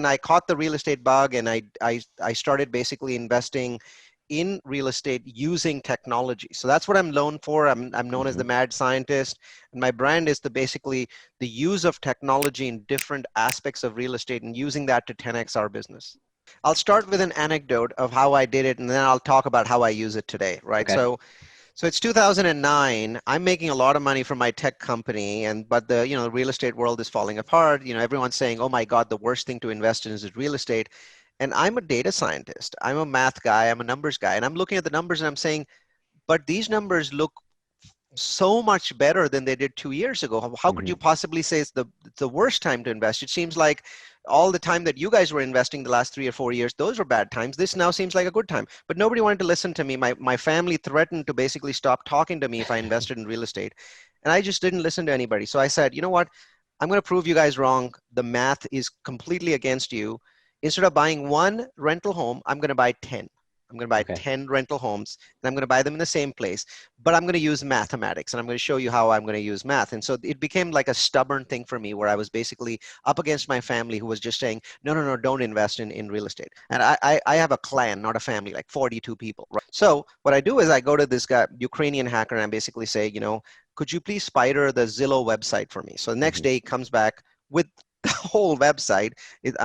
then I caught the real estate bug, and I started basically investing in real estate using technology. So that's what I'm known for. I'm known as the Mad Scientist, and my brand is basically the use of technology in different aspects of real estate and using that to 10x our business. I'll start with an anecdote of how I did it, and then I'll talk about how I use it today, right? Okay. So it's 2009. I'm making a lot of money from my tech company, but the real estate world is falling apart. Everyone's saying, "Oh my God, the worst thing to invest in is real estate." And I'm a data scientist. I'm a math guy. I'm a numbers guy, and I'm looking at the numbers and I'm saying, "But these numbers look so much better than they did 2 years ago. How could you possibly say it's the worst time to invest? It seems like all the time that you guys were investing the last 3 or 4 years, those were bad times. This now seems like a good time." But nobody wanted to listen to me. My family threatened to basically stop talking to me if I invested in real estate. And I just didn't listen to anybody. So I said, you know what? I'm going to prove you guys wrong. The math is completely against you. Instead of buying one rental home, I'm going to buy 10. I'm going to buy Okay. 10 rental homes, and I'm going to buy them in the same place, but I'm going to use mathematics, and I'm going to show you how I'm going to use math. And so it became like a stubborn thing for me, where I was basically up against my family, who was just saying, no, no, no, don't invest in real estate. And I have a clan, not a family, like 42 people. Right? So what I do is I go to this guy, Ukrainian hacker, and I basically say, could you please spider the Zillow website for me? So the next day he comes back with the whole website.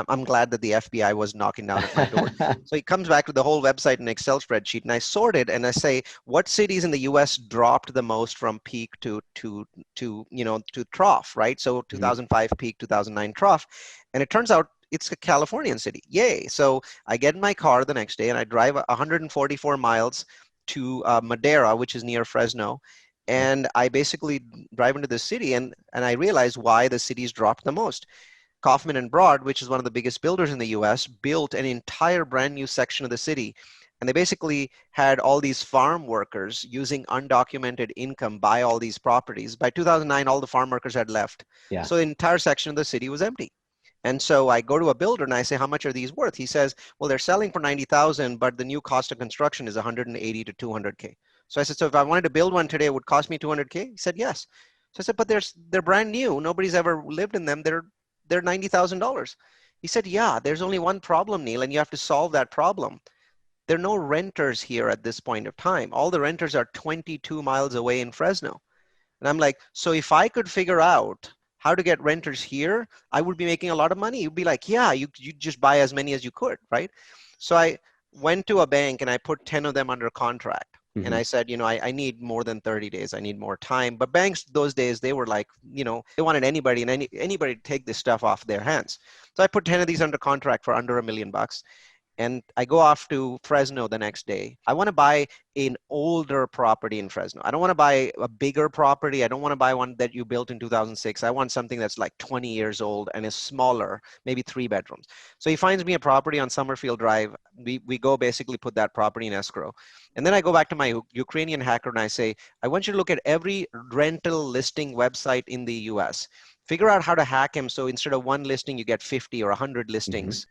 I'm glad that the FBI was knocking down at my door. So he comes back with the whole website in an Excel spreadsheet, and I sort it, and I say, what cities in the U.S. dropped the most from peak to trough, right? So 2005 peak, 2009 trough, and it turns out it's a Californian city. Yay! So I get in my car the next day, and I drive 144 miles to Madera, which is near Fresno. And I basically drive into the city, and I realize why the cities dropped the most. Kaufman and Broad, which is one of the biggest builders in the US, built an entire brand new section of the city. And they basically had all these farm workers using undocumented income buy all these properties. By 2009, all the farm workers had left. Yeah. So the entire section of the city was empty. And so I go to a builder and I say, how much are these worth? He says, well, they're selling for 90,000, but the new cost of construction is 180 to 200K. So I said, so if I wanted to build one today, it would cost me 200K? He said, yes. So I said, but they're brand new. Nobody's ever lived in them. They're $90,000. He said, yeah, there's only one problem, Neal, and you have to solve that problem. There are no renters here at this point of time. All the renters are 22 miles away in Fresno. And I'm like, so if I could figure out how to get renters here, I would be making a lot of money. You'd be like, yeah, you just buy as many as you could, right? So I went to a bank and I put 10 of them under contract. And I said, I need more than 30 days. I need more time. But banks those days, they were like, they wanted anybody and anybody to take this stuff off their hands. So I put 10 of these under contract for under $1 million. And I go off to Fresno the next day. I want to buy an older property in Fresno. I don't want to buy a bigger property. I don't want to buy one that you built in 2006. I want something that's like 20 years old and is smaller, maybe 3 bedrooms. So he finds me a property on Summerfield Drive. We go basically put that property in escrow. And then I go back to my Ukrainian hacker and I say, I want you to look at every rental listing website in the US. Figure out how to hack him. So instead of one listing, you get 50 or 100 listings.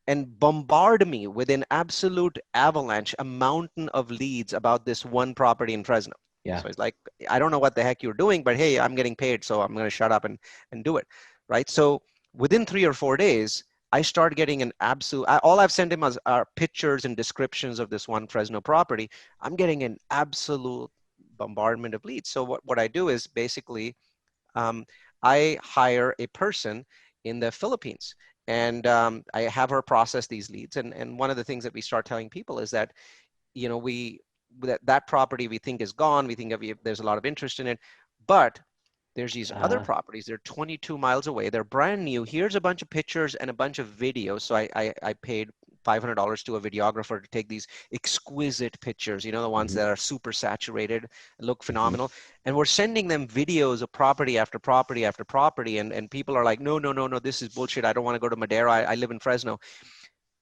And bombard me with an absolute avalanche, a mountain of leads about this one property in Fresno. Yeah. So it's like, I don't know what the heck you're doing, but hey, I'm getting paid, so I'm going to shut up and do it, right? So within 3 or 4 days, I start getting an absolute, all I've sent him are pictures and descriptions of this one Fresno property. I'm getting an absolute bombardment of leads. So what I do is basically, I hire a person in the Philippines. And I have her process these leads. And one of the things that we start telling people is that, that property we think is gone. We think there's a lot of interest in it, but there's these other properties. They're 22 miles away. They're brand new. Here's a bunch of pictures and a bunch of videos. So I paid $500 to a videographer to take these exquisite pictures, the ones that are super saturated, look phenomenal. And we're sending them videos of property after property after property. And people are like, no, this is bullshit. I don't want to go to Madera. I live in Fresno.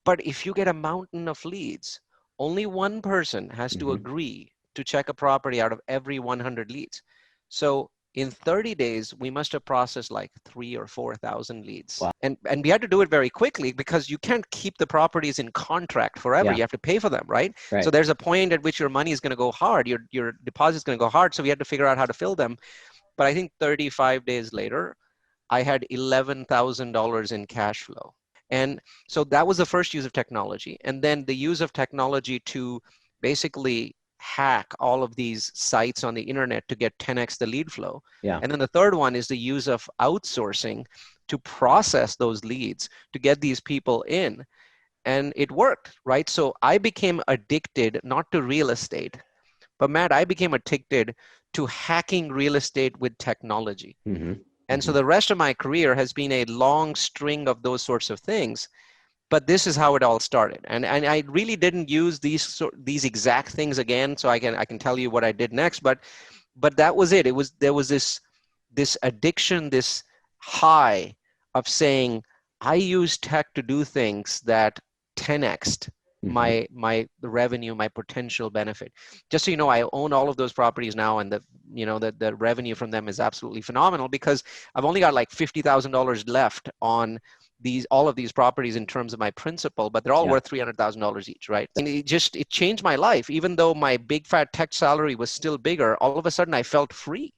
But if you get a mountain of leads, only one person has to agree to check a property out of every 100 leads. So in 30 days, we must have processed like 3,000 or 4,000 leads. Wow. And we had to do it very quickly because you can't keep the properties in contract forever. Yeah. You have to pay for them, right? Right. So there's a point at which your money is going to go hard. Your deposit is going to go hard. So we had to figure out how to fill them. But I think 35 days later, I had $11,000 in cash flow. And so that was the first use of technology. And then the use of technology to basically hack all of these sites on the internet to get 10x the lead flow. Yeah. And then the third one is the use of outsourcing to process those leads to get these people in. And it worked, right? So I became addicted not to real estate, but Matt, I became addicted to hacking real estate with technology. Mm-hmm. And so the rest of my career has been a long string of those sorts of things. But this is how it all started. And I really didn't use these exact things again, so I can tell you what I did next. But that was it. There was this addiction, this high of saying, I use tech to do things that 10x'd Mm-hmm. the revenue, my potential benefit. Just so you know, I own all of those properties now, and the revenue from them is absolutely phenomenal because I've only got like $50,000 left on all of these properties in terms of my principal, but they're all Yeah. worth $300,000 each, right? And it changed my life. Even though my big fat tech salary was still bigger, all of a sudden I felt free.